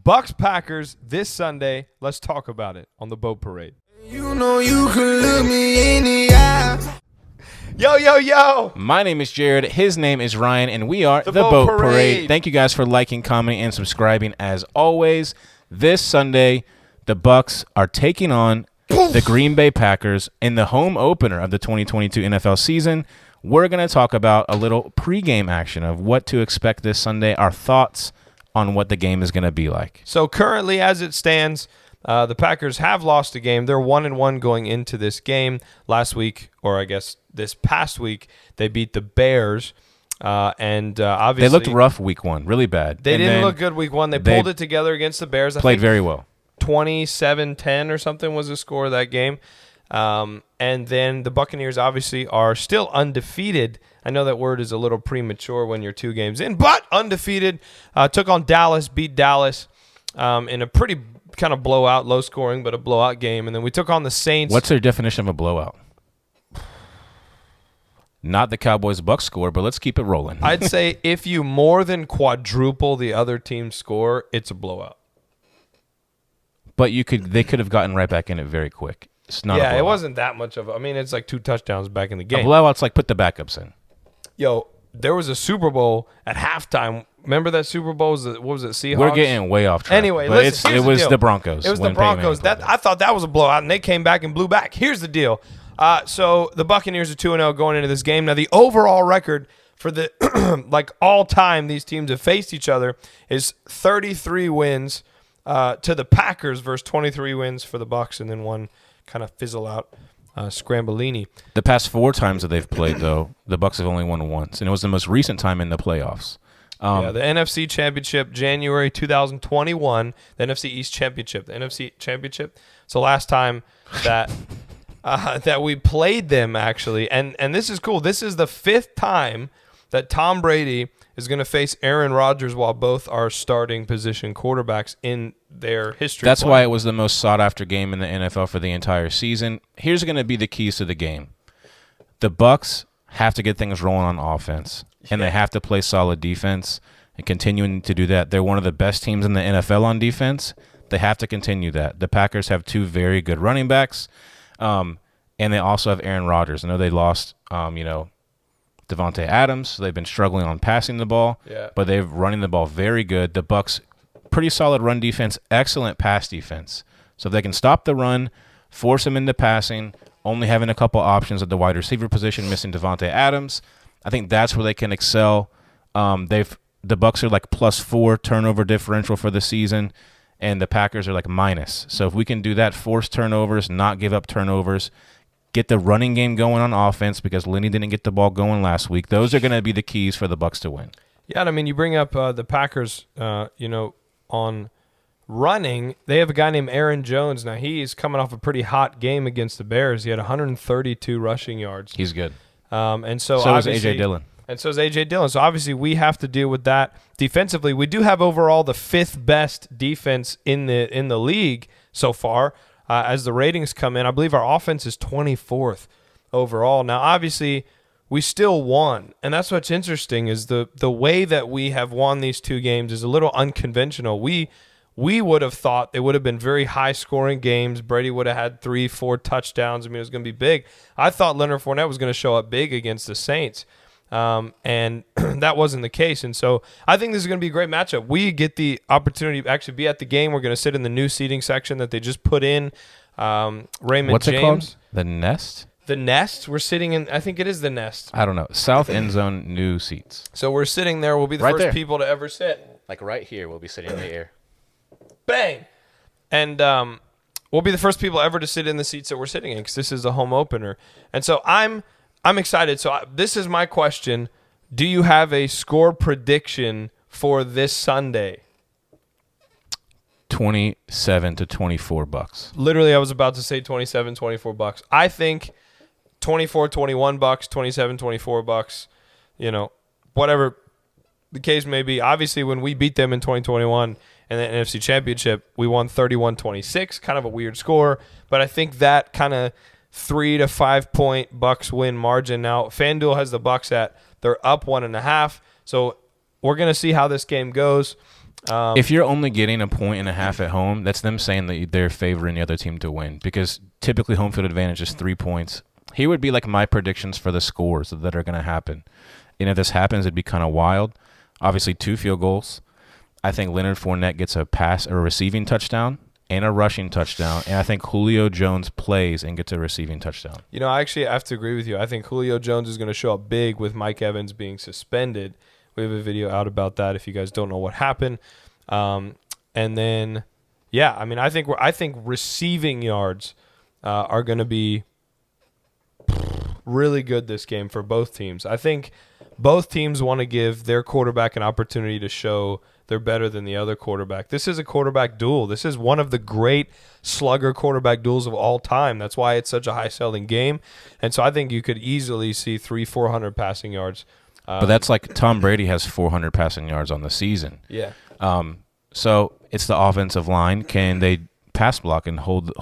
Bucs Packers this Sunday. Let's talk about it on the Boat Parade. You know you can look me in the eye. Yo. My name is Jared. His name is Ryan, and we are The the Boat Boat Parade. Parade. Thank you guys for liking, commenting, and subscribing. As always, this Sunday, the Bucs are taking on the Green Bay Packers in the home opener of the 2022 NFL season. We're going to talk about a little pregame action of what to expect this Sunday, our thoughts on what the game is going to be like. So currently, as it stands, the Packers have lost a game. They're 1-1 going into this game. Last week, or I guess this past week, they beat the Bears. And obviously, They looked rough week one, really bad. They And didn't then look good week one. They pulled it together against the Bears. I played think very well. 27-10 or something was the score of that game. And then the Buccaneers obviously are still undefeated. I know that word is a little premature when you're 2 games in, but undefeated. Took on Dallas, beat Dallas in a pretty kind of blowout, low scoring, but a blowout game. And then we took on the Saints. What's their definition of a blowout? Not the Cowboys-Bucs score, but let's keep it rolling. I'd say if you more than quadruple the other team's score, it's a blowout. But they could have gotten right back in it very quick. It's not. Yeah, it wasn't that much of. I mean, it's like 2 touchdowns back in the game. A blowout's like put the backups in. Yo, there was a Super Bowl at halftime. Remember that Super Bowl? What was it? Seahawks. We're getting way off track. Anyway, but listen, it was the Broncos. It was the when Peyton Broncos. Manning played I thought that was a blowout, and they came back and blew back. Here's the deal. So the Buccaneers are 2-0 going into this game. Now, the overall record for the all time these teams have faced each other is 33 wins to the Packers versus 23 wins for the Bucs, and then one kind of fizzle out Scrambolini. The past 4 times that they've played, though, the Bucs have only won once, and it was the most recent time in the playoffs. The NFC Championship, January 2021, the NFC East Championship. The NFC Championship. So last time that that we played them, actually. And this is cool. This is the 5th time that Tom Brady is going to face Aaron Rodgers while both are starting position quarterbacks in their history. That's why it was the most sought-after game in the NFL for the entire season. Here's going to be the keys to the game. The Bucs have to get things rolling on offense, and they have to play solid defense and continuing to do that. They're one of the best teams in the NFL on defense. They have to continue that. The Packers have 2 very good running backs, and they also have Aaron Rodgers. I know they lost, Devontae Adams. So they've been struggling on passing the ball, but they're running the ball very good. The Bucs, pretty solid run defense, excellent pass defense. So if they can stop the run, force them into passing, only having a couple options at the wide receiver position, missing Devontae Adams, I think that's where they can excel. The Bucs are like +4 turnover differential for the season, and the Packers are like minus. So if we can do that, force turnovers, not give up turnovers, get the running game going on offense because Lenny didn't get the ball going last week. Those are going to be the keys for the Bucs to win. Yeah, I mean, you bring up the Packers, on running. They have a guy named Aaron Jones. Now, he's coming off a pretty hot game against the Bears. He had 132 rushing yards. He's good. And so is A.J. Dillon. And so is A.J. Dillon. So obviously we have to deal with that defensively. We do have overall the 5th best defense in the league so far. As the ratings come in, I believe our offense is 24th overall. Now, obviously, we still won, and that's what's interesting is the way that we have won these 2 games is a little unconventional. We would have thought they would have been very high-scoring games. Brady would have had 3-4 touchdowns. I mean, it was going to be big. I thought Leonard Fournette was going to show up big against the Saints, and that wasn't the case. And so I think this is going to be a great matchup. We get the opportunity to actually be at the game. We're going to sit in the new seating section that they just put in. Raymond What's James. it called? The Nest? The Nest. We're sitting in, I think it is the Nest. I don't know. South end zone, new seats. So we're sitting there. We'll be the Right first there. people to ever sit. Like right here, we'll be sitting in the air. Bang! And we'll be the first people ever to sit in the seats that we're sitting in because this is a home opener. And so I'm excited. So this is my question. Do you have a score prediction for this Sunday? 27-24 Bucs. Literally, I was about to say 27-24 Bucs. I think 24-21 Bucs, 27-24 Bucs, whatever the case may be. Obviously, when we beat them in 2021 in the NFC Championship, we won 31-26, kind of a weird score. But I think that kind of 3 to 5 point Bucs win margin. Now, FanDuel has the Bucs at they're up 1.5. So we're going to see how this game goes. If you're only getting 1.5 points at home, that's them saying that they're favoring the other team to win, because typically home field advantage is 3 points. Here would be like my predictions for the scores that are going to happen. And if this happens, it'd be kind of wild. Obviously, 2 field goals. I think Leonard Fournette gets a receiving touchdown and a rushing touchdown. And I think Julio Jones plays and gets a receiving touchdown. You know, I actually have to agree with you. I think Julio Jones is going to show up big with Mike Evans being suspended. We have a video out about that if you guys don't know what happened. And then, yeah, I mean, I think receiving yards are going to be really good this game for both teams. I think both teams want to give their quarterback an opportunity to show they're better than the other quarterback. This is a quarterback duel. This is one of the great slugger quarterback duels of all time. That's why it's such a high-selling game. And so I think you could easily see 300-400 passing yards. But that's like Tom Brady has 400 passing yards on the season. Yeah. So it's the offensive line. Can they pass block and hold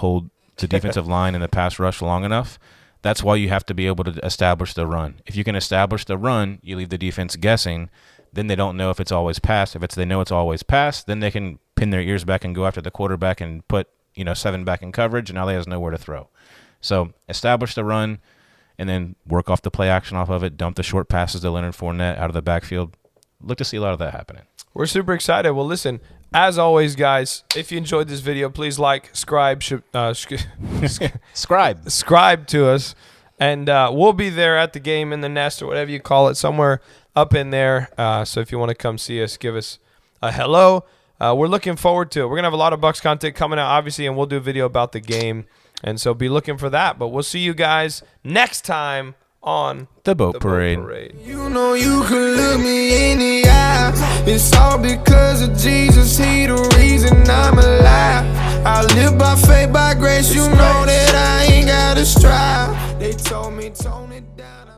the defensive line and the pass rush long enough? That's why you have to be able to establish the run. If you can establish the run, you leave the defense guessing. Then they don't know if it's always pass. If they know it's always pass, then they can pin their ears back and go after the quarterback and put 7 back in coverage, and now he has nowhere to throw. So establish the run, and then work off the play action off of it. Dump the short passes to Leonard Fournette out of the backfield. Look to see a lot of that happening. We're super excited. Well, listen, as always, guys, if you enjoyed this video, please like, subscribe to us, and we'll be there at the game, in the nest, or whatever you call it, somewhere up in there. So if you want to come see us, give us a hello. We're looking forward to it. We're going to have a lot of Bucs content coming out, obviously, and we'll do a video about the game. And so be looking for that. But we'll see you guys next time on The Boat Parade. You know you can look me in the eye. It's all because of Jesus. He the reason I'm alive. I live by faith, by grace. You know that I ain't gotta strive. They told me, tone it down.